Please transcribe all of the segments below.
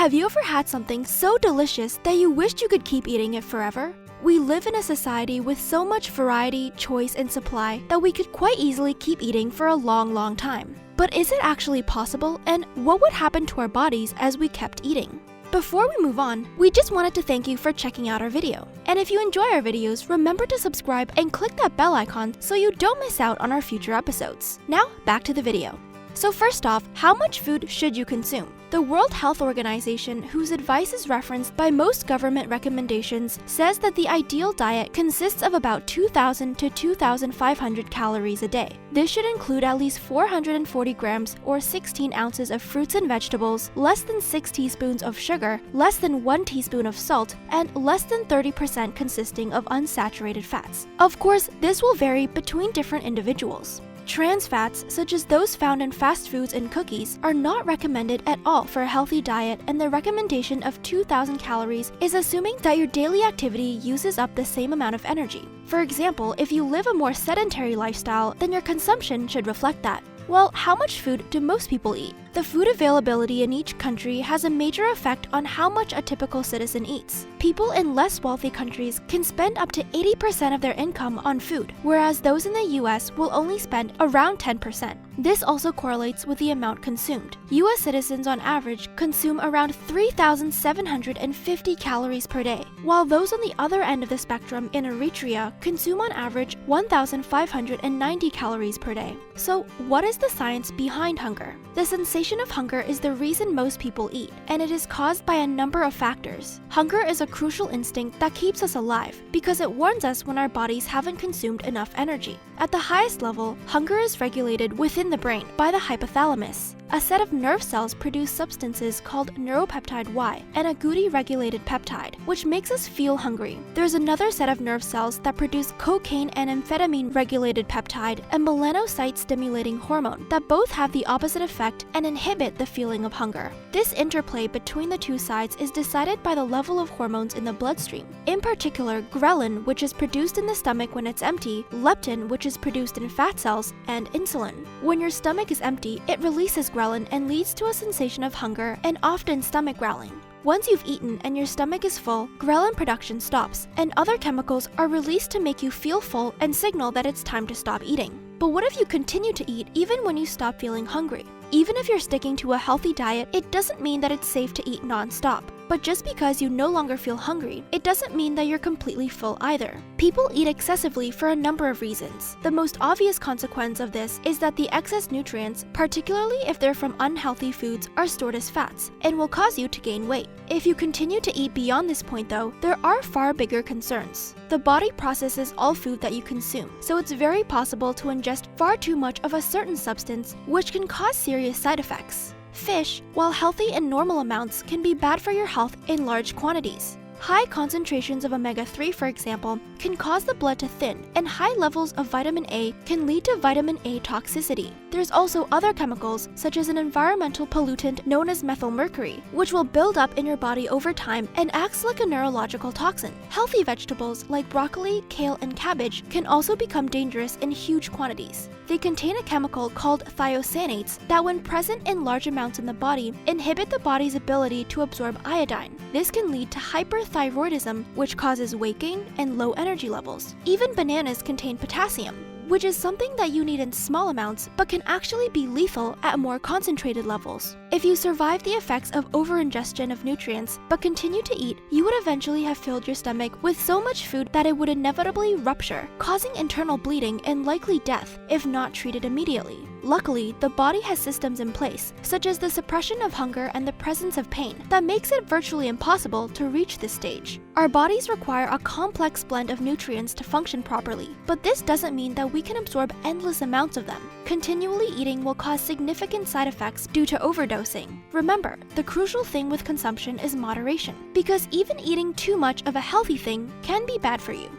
Have you ever had something so delicious that you wished you could keep eating it forever? We live in a society with so much variety, choice, and supply that we could quite easily keep eating for a long time. But is it actually possible, and what would happen to our bodies as we kept eating? Before we move on, we just wanted to thank you for checking out our video. And if you enjoy our videos, remember to subscribe and click that bell icon so you don't miss out on our future episodes. Now, back to the video. So first off, how much food should you consume? The World Health Organization, whose advice is referenced by most government recommendations, says that the ideal diet consists of about 2,000 to 2,500 calories a day. This should include at least 440 grams or 16 ounces of fruits and vegetables, less than 6 teaspoons of sugar, less than 1 teaspoon of salt, and less than 30% consisting of unsaturated fats. Of course, this will vary between different individuals. Trans fats, such as those found in fast foods and cookies, are not recommended at all for a healthy diet, and the recommendation of 2,000 calories is assuming that your daily activity uses up the same amount of energy. For example, if you live a more sedentary lifestyle, then your consumption should reflect that. Well, how much food do most people eat? The food availability in each country has a major effect on how much a typical citizen eats. People in less wealthy countries can spend up to 80% of their income on food, whereas those in the US will only spend around 10%. This also correlates with the amount consumed. US citizens on average consume around 3,750 calories per day, while those on the other end of the spectrum in Eritrea consume on average 1,590 calories per day. So, what is the science behind hunger? The sensation of hunger is the reason most people eat, and it is caused by a number of factors. Hunger is a crucial instinct that keeps us alive because it warns us when our bodies haven't consumed enough energy. At the highest level, hunger is regulated within the brain by the hypothalamus. A set of nerve cells produce substances called neuropeptide Y and a Agouti-regulated peptide, which makes us feel hungry. There's another set of nerve cells that produce cocaine and amphetamine-regulated peptide and melanocyte-stimulating hormone that both have the opposite effect and inhibit the feeling of hunger. This interplay between the two sides is decided by the level of hormones in the bloodstream. In particular, ghrelin, which is produced in the stomach when it's empty, leptin, which is produced in fat cells, and insulin. When your stomach is empty, it releases ghrelin and leads to a sensation of hunger and often stomach growling. Once you've eaten and your stomach is full, ghrelin production stops, and other chemicals are released to make you feel full and signal that it's time to stop eating. But what if you continue to eat even when you stop feeling hungry? Even if you're sticking to a healthy diet, it doesn't mean that it's safe to eat non-stop. But just because you no longer feel hungry, it doesn't mean that you're completely full either. People eat excessively for a number of reasons. The most obvious consequence of this is that the excess nutrients, particularly if they're from unhealthy foods, are stored as fats and will cause you to gain weight. If you continue to eat beyond this point though, there are far bigger concerns. The body processes all food that you consume, so it's very possible to ingest far too much of a certain substance, which can cause serious side effects. Fish, while healthy in normal amounts, can be bad for your health in large quantities. High concentrations of omega-3, for example, can cause the blood to thin, and high levels of vitamin A can lead to vitamin A toxicity. There's also other chemicals, such as an environmental pollutant known as methylmercury, which will build up in your body over time and acts like a neurological toxin. Healthy vegetables like broccoli, kale, and cabbage can also become dangerous in huge quantities. They contain a chemical called thiocyanate that, when present in large amounts in the body, inhibit the body's ability to absorb iodine. This can lead to hyperthyroidism, which causes weight gain and low energy levels. Even bananas contain potassium, which is something that you need in small amounts but can actually be lethal at more concentrated levels. If you survive the effects of over-ingestion of nutrients but continue to eat, you would eventually have filled your stomach with so much food that it would inevitably rupture, causing internal bleeding and likely death if not treated immediately. Luckily, the body has systems in place, such as the suppression of hunger and the presence of pain, that makes it virtually impossible to reach this stage. Our bodies require a complex blend of nutrients to function properly, but this doesn't mean that we can absorb endless amounts of them. Continually eating will cause significant side effects due to overdosing. Remember, the crucial thing with consumption is moderation, because even eating too much of a healthy thing can be bad for you.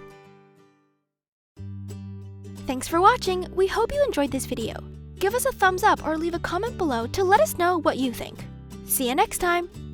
Thanks for watching. We hope you enjoyed this video. Give us a thumbs up or leave a comment below to let us know what you think. See you next time!